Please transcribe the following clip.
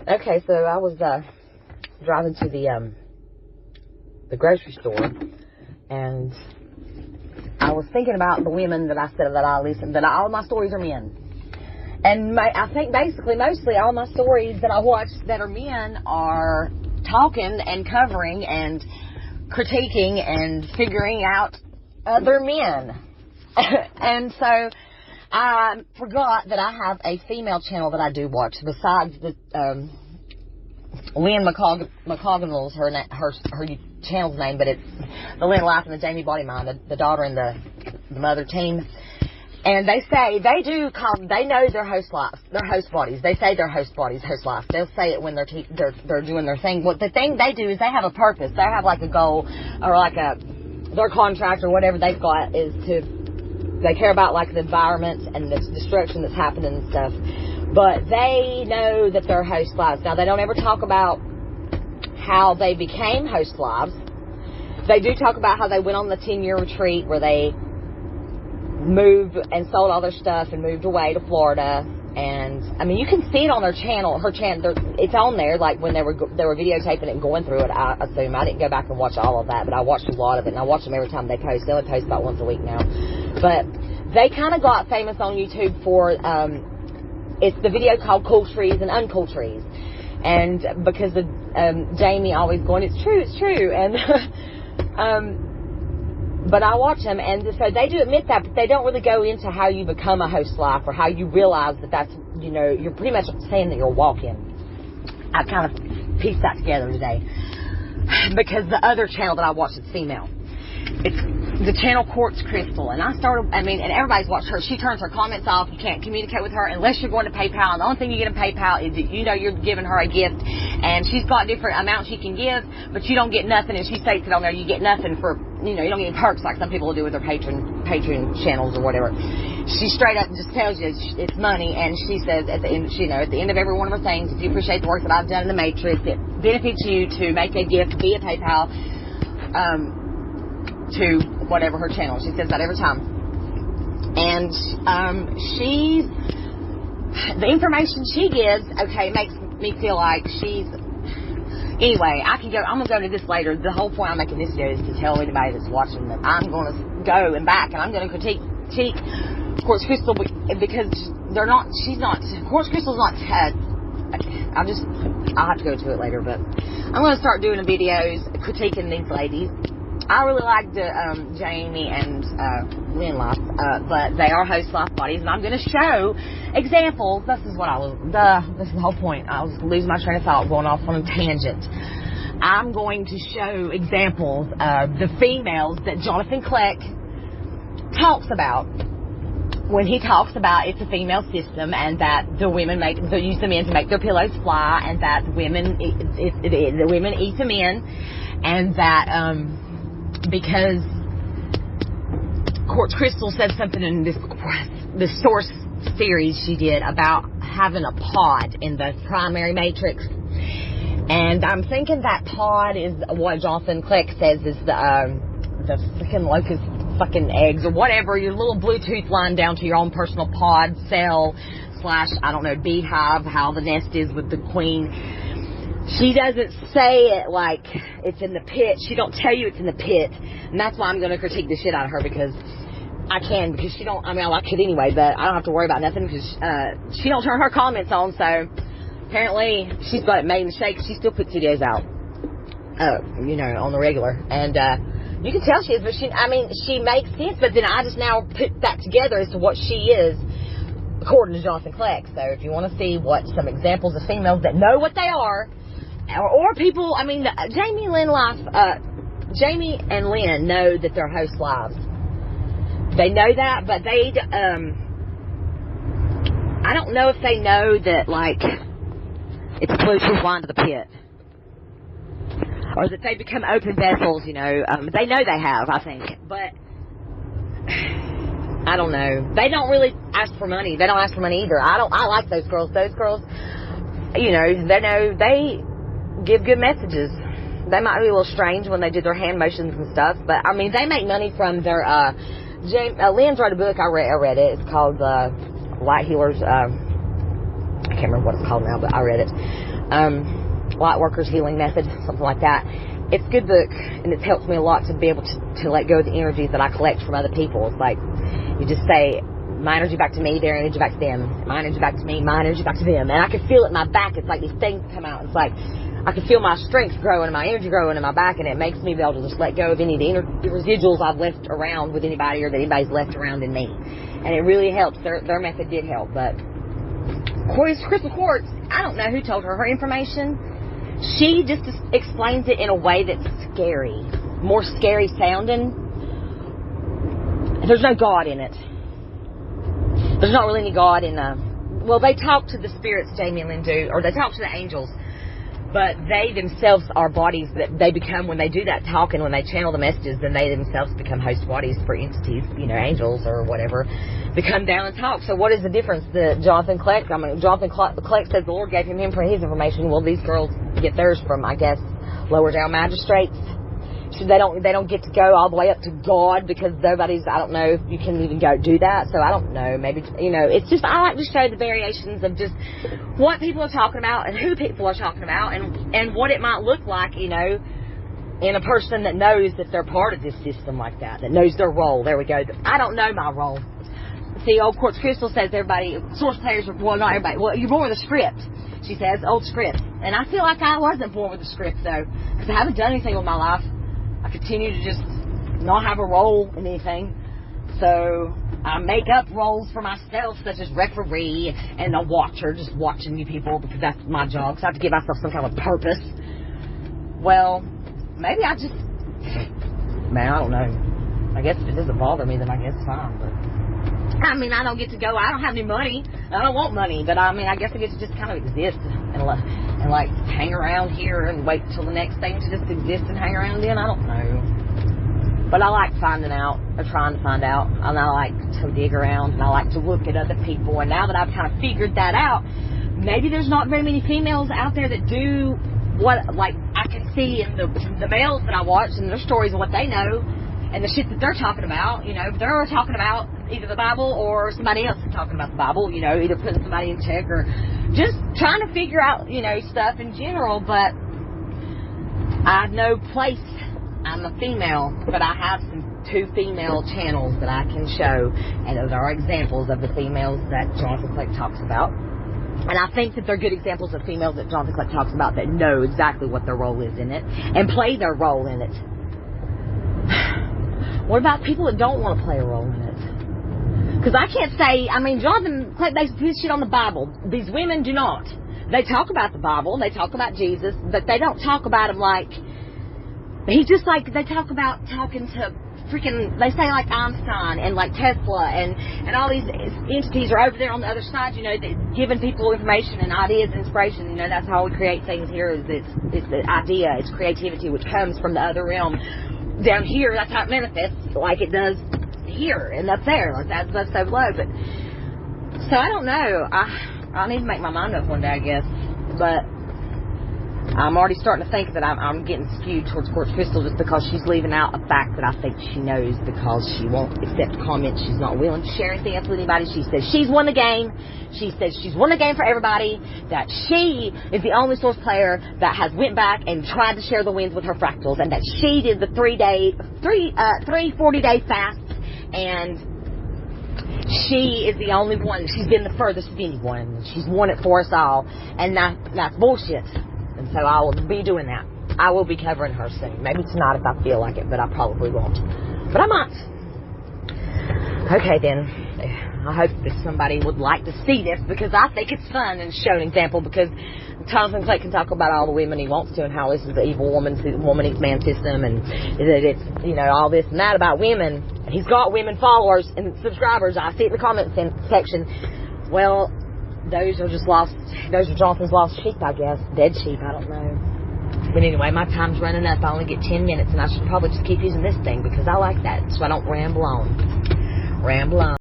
Okay, so I was driving to the grocery store, and I was thinking about the women that I said that I listen, that all my stories are men. And I think basically, mostly all my stories that I watch that are men are talking and covering and critiquing and figuring out other men. And so I forgot that I have a female channel that I do watch besides the Lynn McCogganell's her channel's name, but it's the Lynn Life and the Jamie Body Mind, the daughter and the mother team. And they say they know their host lives, their host bodies. They say their host bodies, host life. They'll say it when they're doing their thing. Well, the thing they do is they have a purpose. They have like a goal or like their contract or whatever they've got is they care about like the environment and the destruction that's happening and stuff. But they know that they're host lives. Now, they don't ever talk about how they became host lives. They do talk about how they went on the 10-year retreat where they moved and sold all their stuff and moved away to Florida. And I mean, you can see it on their channel. Her channel, it's on there. Like when they were videotaping it and going through it. I assume I didn't go back and watch all of that, but I watched a lot of it, and I watch them every time they post. They only post about once a week now, but they kind of got famous on YouTube for it's the video called "Cool Trees and Uncool Trees," and because of Jamie always going, "It's true," and but I watch them, and so they do admit that, but they don't really go into how you become a host life or how you realize that that's, you're pretty much saying that you're walking. I kind of pieced that together today because the other channel that I watch is female. It's the channel Quartz Crystal, and and everybody's watched her. She turns her comments off. You can't communicate with her unless you're going to PayPal, and the only thing you get in PayPal is that you're giving her a gift, and she's got different amounts she can give, but you don't get nothing, and she states it on there, you get nothing for, you don't get any perks like some people will do with their Patreon channels or whatever. She straight up just tells you it's money, and she says at the end, at the end of every one of her things, if you appreciate the work that I've done in the Matrix, it benefits you to make a gift via PayPal, to whatever her channel. She says that every time. And the information she gives, makes me feel like anyway, I'm going to go to this later. The whole point I'm making this video is to tell anybody that's watching that I'm going to go and back, and I'm going to critique Quartz Crystal because Quartz Crystal's not, I'll have to go to it later, but I'm going to start doing the videos critiquing these ladies. I really like the Jamie and Lynn Life, but they are host life bodies, and I'm going to show examples. This is the whole point. I was losing my train of thought, going off on a tangent. I'm going to show examples of the females that Jonathan Kleck talks about when he talks about it's a female system, and that the women use the men to make their pillows fly, and that the women eat the men, and that because Quartz Crystal said something in this source series she did about having a pod in the primary matrix, and I'm thinking that pod is what Jonathan Kleck says is the freaking locust fucking eggs or whatever, your little Bluetooth line down to your own personal pod cell / beehive, how the nest is with the queen. She doesn't say it like it's in the pit. She don't tell you it's in the pit. And that's why I'm going to critique the shit out of her, because I like it anyway, but I don't have to worry about nothing because she don't turn her comments on. So apparently she's got it made in the shake. She still puts videos out, on the regular. And you can tell she is, but she makes sense. But then I just now put that together as to what she is, according to Jonathan Kleck. So if you want to see some examples of females that know what they are, or people, Jamie and Lynn know that they're host lives. They know that, but I don't know if they know that, it's a Bluetooth line to the pit. Or that they become open vessels, They know they have, I think. But I don't know. They don't really ask for money. They don't ask for money either. I like those girls. Those girls, they know they give good messages. They might be a little strange when they do their hand motions and stuff, but they make money from their Lynn's wrote a book. I read it. It's called Light Healers. I can't remember what it's called now, but I read it. Light Workers Healing Method, something like that. It's a good book, and it's helped me a lot to be able to let go of the energies that I collect from other people. It's like, you just say, my energy back to me, their energy back to them, my energy back to me, my energy back to them. And I can feel it in my back. It's like these things come out. It's like, I can feel my strength growing and my energy growing in my back, and it makes me be able to just let go of any of the residuals I've left around with anybody, or that anybody's left around in me. And it really helps. Their method did help. But Crystal Quartz, I don't know who told her information. She just explains it in a way that's scary, more scary sounding. There's no God in it. There's not really any God in well, they talk to the spirits, Jamie and Lynn do, or they talk to the angels, but they themselves are bodies that they become when they do that talking, when they channel the messages, then they themselves become host bodies for entities, angels or whatever, become down and talk. So what is the difference? Jonathan Kleck says the Lord gave him his information. Well, these girls get theirs from, I guess, lower down magistrates. So they don't get to go all the way up to God, because nobody's, I don't know if you can even go do that. So I don't know, maybe, it's just, I like to show the variations of just what people are talking about and who people are talking about, and what it might look like, in a person that knows that they're part of this system like that knows their role. There we go. I don't know my role. See, Old Quartz Crystal says everybody, source players, well, not everybody, well, you're born with a script. She says, old script. And I feel like I wasn't born with a script, though, because I haven't done anything with my life. I continue to just not have a role in anything. So I make up roles for myself, such as referee and a watcher, just watching you people, because that's my job. So I have to give myself some kind of purpose. Well, maybe I just, I don't know. I guess if it doesn't bother me, then I guess fine. But I don't get to go. I don't have any money. I don't want money. But I guess I get to just kind of exist and like hang around here and wait till the next thing to just exist and hang around in. I don't know. But I like finding out, or trying to find out. And I like to dig around, and I like to look at other people. And now that I've kind of figured that out, maybe there's not very many females out there that do what, like, I can see in the males that I watch and their stories and what they know and the shit that they're talking about. They're talking about either the Bible or somebody else is talking about the Bible, either putting somebody in check or just trying to figure out, stuff in general. But I have no place. I'm a female, but I have two female channels that I can show, and those are examples of the females that Jonathan Kleck talks about. And I think that they're good examples of females that Jonathan Kleck talks about that know exactly what their role is in it and play their role in it. What about people that don't want to play a role in it? Because I can't say, Jonathan Kleck bases his shit on the Bible. These women do not. They talk about the Bible, they talk about Jesus, but they don't talk about him like, he's just like, they talk about talking to freaking, they say like Einstein and like Tesla and all these entities are over there on the other side, giving people information and ideas and inspiration. That's how we create things here, is it's the idea, it's creativity, which comes from the other realm. Down here, that's how it manifests, like it does here and up there, like that's so low. But so I don't know. I need to make my mind up one day, I guess. But I'm already starting to think that I'm getting skewed towards Quartz Crystal, just because she's leaving out a fact that I think she knows, because she won't accept comments. She's not willing to share anything else with anybody. She says she's won the game. She says she's won the game for everybody, that she is the only source player that has went back and tried to share the wins with her fractals, and that she did the 3 40-day fasts, and she is the only one. She's been the furthest of anyone. She's won it for us all, and that's bullshit. And so I will be doing that. I will be covering her soon. Maybe tonight if I feel like it, but I probably won't. But I might. Okay, then. I hope that somebody would like to see this, because I think it's fun and show an example, because Jonathan Kleck can talk about all the women he wants to and how this is the evil woman eats man system, and that it's, all this and that about women. And he's got women followers and subscribers. I see it in the comment section. Well, those are Jonathan's lost sheep, I guess. Dead sheep, I don't know. But anyway, my time's running up. I only get 10 minutes, and I should probably just keep using this thing, because I like that, so I don't ramble on.